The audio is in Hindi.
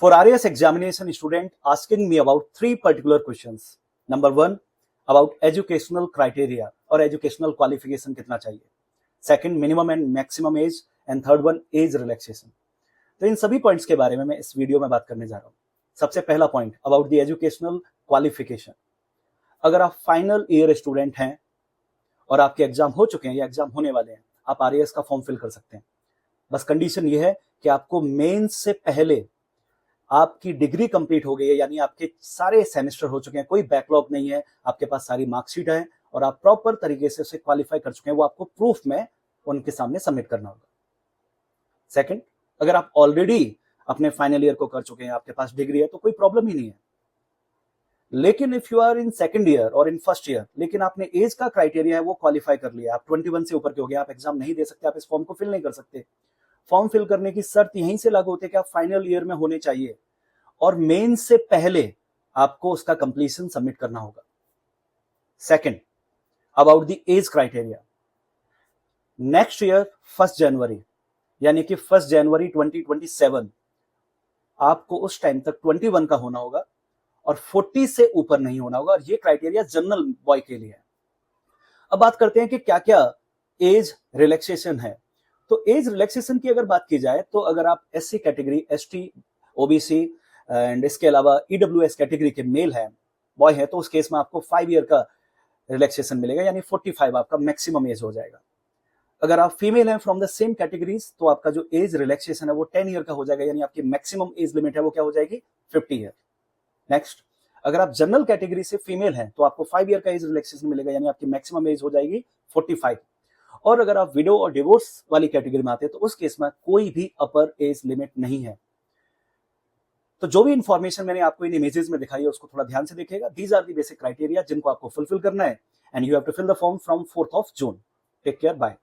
For RAS examination, student asking me about three particular questions. Number one, about educational criteria और educational qualification कितना चाहिए. Second, minimum and maximum age, and third one, age relaxation. तो इन सभी पॉइंट्स के बारे में मैं इस वीडियो में बात करने जा रहा हूँ. सबसे पहला point about the educational qualification. अगर आप फाइनल ईयर स्टूडेंट हैं और आपके एग्जाम हो चुके हैं या एग्जाम होने वाले हैं, आप आरएएस का फॉर्म फिल कर सकते हैं. बस कंडीशन ये है कि आपको मेंस से पहले आपकी डिग्री कंप्लीट हो गई है, यानी आपके सारे सेमेस्टर हो चुके हैं, कोई बैकलॉग नहीं है, आपके पास सारी मार्कशीट है और आप प्रॉपर तरीके से उसे क्वालिफाई कर चुके हैं. वो आपको प्रूफ में उनके सामने सबमिट करना होगा. सेकंड, अगर आप ऑलरेडी अपने फाइनल ईयर को कर चुके हैं, आपके पास डिग्री है, तो कोई प्रॉब्लम ही नहीं है. लेकिन if you are in second year और इन फर्स्ट ईयर, लेकिन आपने एज का क्राइटेरिया है वो क्वालिफाई कर लिया, आप 21 से ऊपर के हो गए, आप एग्जाम नहीं दे सकते, आप इस फॉर्म को फिल नहीं कर सकते. फॉर्म फिल करने की शर्त यहीं से लागू होती है कि आप फाइनल ईयर में होने चाहिए और मेन से पहले आपको उसका कंप्लीशन सबमिट करना होगा. Second, about the age criteria. Next year 1 जनवरी यानी कि 1 जनवरी 2027 आपको उस टाइम तक 21 का होना होगा और 40 से ऊपर नहीं होना होगा. और ये क्राइटेरिया जनरल बॉय के लिए है. अब बात करते हैं कि क्या क्या एज रिलैक्सेशन है. तो एज रिलैक्सेशन की अगर बात की जाए तो अगर आप SC category, ST, OBC and इसके अलावा ईडब्ल्यूएस कैटेगरी के मेल है, बॉय है, तो उस केस में आपको 5 ईयर का रिलैक्सेशन मिलेगा, यानी 45 आपका मैक्सिमम एज हो जाएगा. अगर आप फीमेल हैं फ्रॉम द सेम कैटेगरीज तो आपका जो एज रिलैक्सेशन है वो 10 ईयर का हो जाएगा, यानी आपकी मैक्सिमम एज लिमिट है वो क्या हो जाएगी, 50 ईयर. नेक्स्ट, अगर आप जनरल कैटेगरी से फीमेल हैं तो आपको 5 ईयर का एज रिलैक्सेशन मिलेगा, यानी आपकी मैक्सिमम एज हो जाएगी 45. और अगर आप विडो और डिवोर्स वाली कैटेगरी में आते हैं तो उस केस में कोई भी अपर एज लिमिट नहीं है. तो जो भी इंफॉर्मेशन मैंने आपको इन इमेजेस में दिखाई है उसको थोड़ा ध्यान से देखिएगा. These are the basic criteria जिनको आपको फुलफिल करना है and you have to fill the form from 4th of June. Take care, bye.